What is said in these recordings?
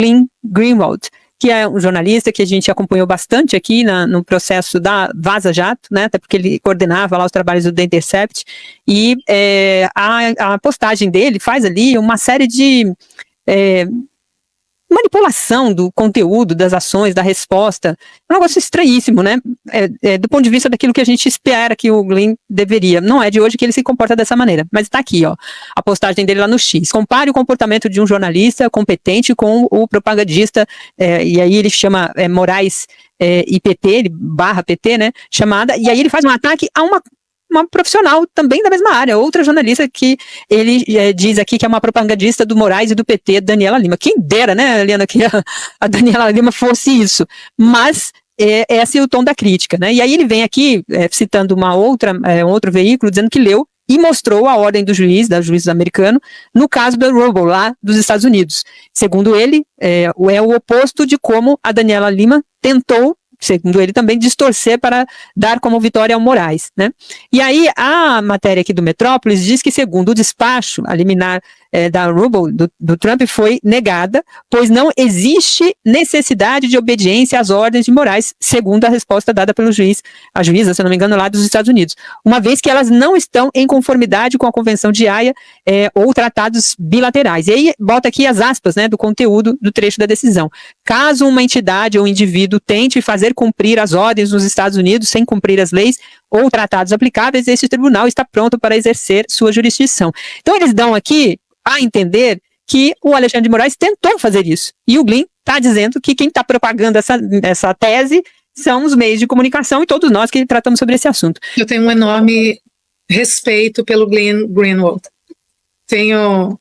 Glenn Greenwald, que é um jornalista que a gente acompanhou bastante aqui no processo da Vaza Jato, né, até porque ele coordenava lá os trabalhos do The Intercept, e a postagem dele faz ali uma série de manipulação do conteúdo, das ações, da resposta, um negócio estranhíssimo, né, do ponto de vista daquilo que a gente espera que o Glenn deveria. Não é de hoje que ele se comporta dessa maneira, mas está aqui, ó, a postagem dele lá no X. Compare o comportamento de um jornalista competente com o propagandista, e aí ele chama Moraes e PT, ele barra PT, né, chamada, e aí ele faz um ataque a uma profissional também da mesma área, outra jornalista que ele diz aqui que é uma propagandista do Moraes e do PT, Daniela Lima. Quem dera, né, Eliana, que a Daniela Lima fosse isso, mas esse é o tom da crítica, né? E aí ele vem aqui citando um outro veículo, dizendo que leu e mostrou a ordem do juiz americano, no caso do Rubble, lá dos Estados Unidos. Segundo ele, é o oposto de como a Daniela Lima tentou, segundo ele também, distorcer para dar como vitória ao Moraes, né? E aí a matéria aqui do Metrópolis diz que, segundo o despacho, a liminar da Rubble, do Trump, foi negada, pois não existe necessidade de obediência às ordens de Moraes, segundo a resposta dada pelo a juíza, se eu não me engano, lá dos Estados Unidos, uma vez que elas não estão em conformidade com a Convenção de Haia ou tratados bilaterais. E aí bota aqui as aspas, né, do conteúdo do trecho da decisão. Caso uma entidade ou indivíduo tente fazer cumprir as ordens nos Estados Unidos sem cumprir as leis ou tratados aplicáveis, esse tribunal está pronto para exercer sua jurisdição. Então eles dão aqui a entender que o Alexandre de Moraes tentou fazer isso. E o Glenn está dizendo que quem está propagando essa tese são os meios de comunicação e todos nós que tratamos sobre esse assunto. Eu tenho um enorme respeito pelo Glenn Greenwald. Tenho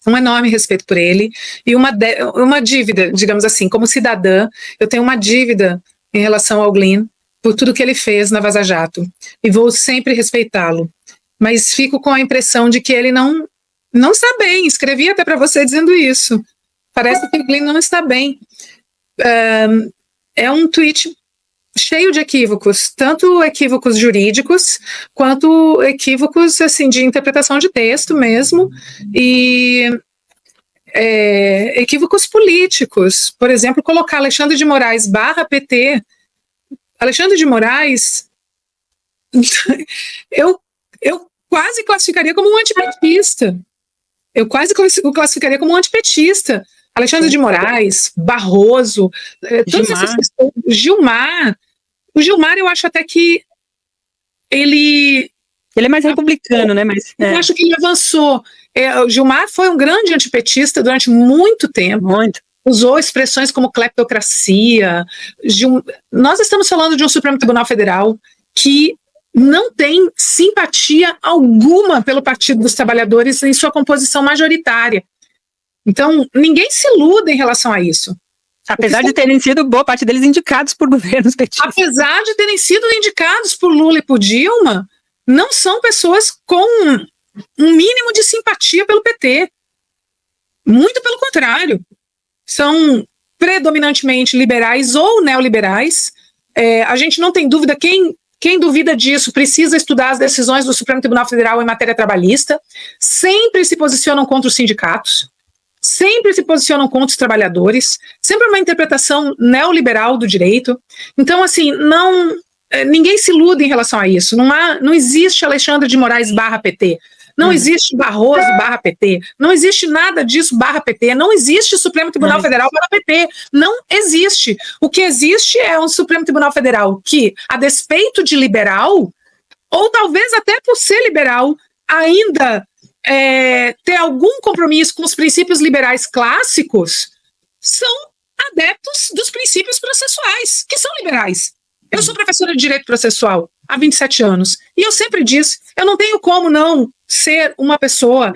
um enorme respeito por ele e uma dívida, digamos assim, como cidadã, eu tenho uma dívida em relação ao Glenn por tudo que ele fez na Vaza Jato. E vou sempre respeitá-lo. Mas fico com a impressão de que ele não está bem. Escrevi até para você dizendo isso. Parece que o Glenn não está bem. É um tweet cheio de equívocos, tanto equívocos jurídicos, quanto equívocos assim, de interpretação de texto mesmo, e equívocos políticos. Por exemplo, colocar Alexandre de Moraes / PT. Alexandre de Moraes, eu quase classificaria como um antipetista. Eu quase o classificaria como um antipetista. Alexandre de Moraes, Barroso, todas essas questões. Gilmar. O Gilmar, eu acho até que ele é mais republicano, né? Eu acho que ele avançou. O Gilmar foi um grande antipetista durante muito tempo. Muito. Usou expressões como cleptocracia. Nós estamos falando de um Supremo Tribunal Federal que não tem simpatia alguma pelo Partido dos Trabalhadores em sua composição majoritária. Então, ninguém se ilude em relação a isso. Apesar de terem sido boa parte deles indicados por governos petistas. Apesar de terem sido indicados por Lula e por Dilma, não são pessoas com um mínimo de simpatia pelo PT. Muito pelo contrário. São predominantemente liberais ou neoliberais. A gente não tem dúvida, quem duvida disso precisa estudar as decisões do Supremo Tribunal Federal em matéria trabalhista. Sempre se posicionam contra os sindicatos, sempre se posicionam contra os trabalhadores, sempre uma interpretação neoliberal do direito. Então, assim, ninguém se ilude em relação a isso. Não existe Alexandre de Moraes / PT. Não existe Barroso / PT, não existe nada disso / PT, não existe Supremo Tribunal Federal / PT, não existe. O que existe é um Supremo Tribunal Federal que, a despeito de liberal, ou talvez até por ser liberal, ainda ter algum compromisso com os princípios liberais clássicos, são adeptos dos princípios processuais, que são liberais. Eu sou professora de Direito Processual há 27 anos, e eu sempre disse, eu não tenho como não ser uma pessoa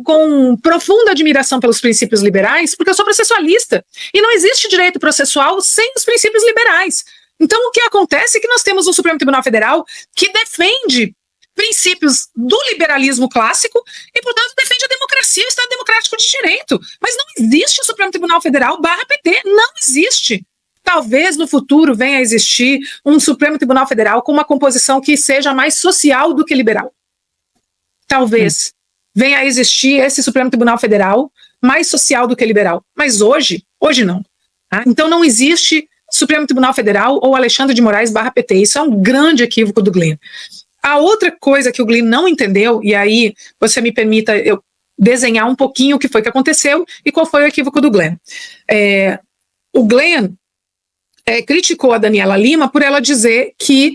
com profunda admiração pelos princípios liberais, porque eu sou processualista, e não existe direito processual sem os princípios liberais. Então, o que acontece é que nós temos um Supremo Tribunal Federal que defende princípios do liberalismo clássico e, portanto, defende a democracia e o Estado Democrático de Direito. Mas não existe o Supremo Tribunal Federal / PT, não existe. Talvez no futuro venha a existir um Supremo Tribunal Federal com uma composição que seja mais social do que liberal. Talvez venha a existir esse Supremo Tribunal Federal mais social do que liberal. Mas hoje, Hoje não. Tá? Então não existe Supremo Tribunal Federal ou Alexandre de Moraes /PT. Isso é um grande equívoco do Glenn. A outra coisa que o Glenn não entendeu, e aí você me permita eu desenhar um pouquinho o que foi que aconteceu e qual foi o equívoco do Glenn. O Glenn criticou a Daniela Lima por ela dizer que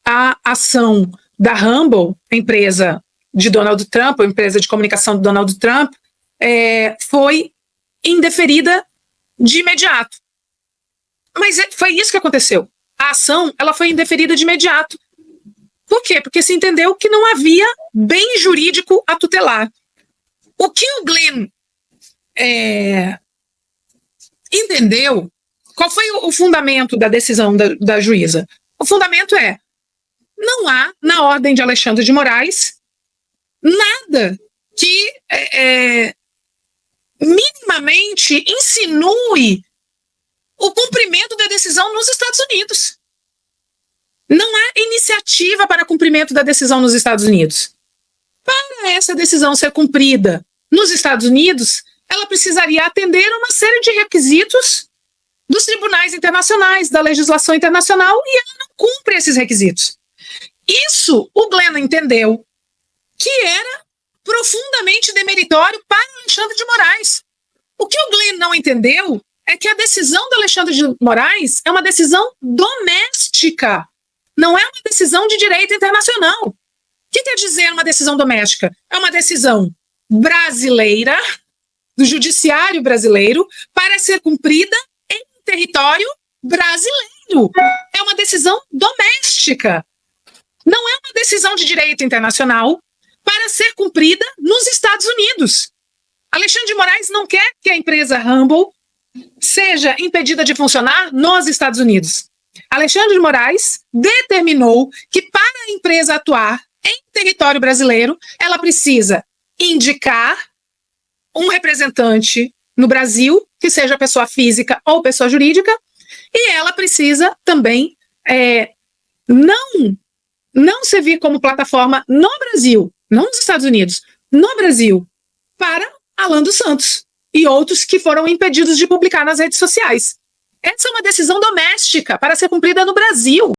a ação da Rumble, empresa de Donald Trump, ou empresa de comunicação de Donald Trump, foi indeferida de imediato. Mas foi isso que aconteceu. A ação ela foi indeferida de imediato. Por quê? Porque se entendeu que não havia bem jurídico a tutelar. O que o Glenn entendeu, qual foi o fundamento da decisão da juíza? O fundamento não há, na ordem de Alexandre de Moraes, nada que minimamente insinue o cumprimento da decisão nos Estados Unidos. Não há iniciativa para cumprimento da decisão nos Estados Unidos. Para essa decisão ser cumprida nos Estados Unidos, ela precisaria atender a uma série de requisitos dos tribunais internacionais, da legislação internacional, e ela não cumpre esses requisitos. Isso o Glenn entendeu que era profundamente demeritório para Alexandre de Moraes. O que o Glenn não entendeu é que a decisão do Alexandre de Moraes é uma decisão doméstica, não é uma decisão de direito internacional. O que quer dizer uma decisão doméstica? É uma decisão brasileira, do judiciário brasileiro, para ser cumprida em território brasileiro. É uma decisão doméstica. Não é uma decisão de direito internacional para ser cumprida nos Estados Unidos. Alexandre de Moraes não quer que a empresa Rumble seja impedida de funcionar nos Estados Unidos. Alexandre de Moraes determinou que para a empresa atuar em território brasileiro, ela precisa indicar um representante no Brasil, que seja pessoa física ou pessoa jurídica, e ela precisa também não servir como plataforma no Brasil, não nos Estados Unidos, no Brasil, para Alan dos Santos e outros que foram impedidos de publicar nas redes sociais. Essa é uma decisão doméstica para ser cumprida no Brasil.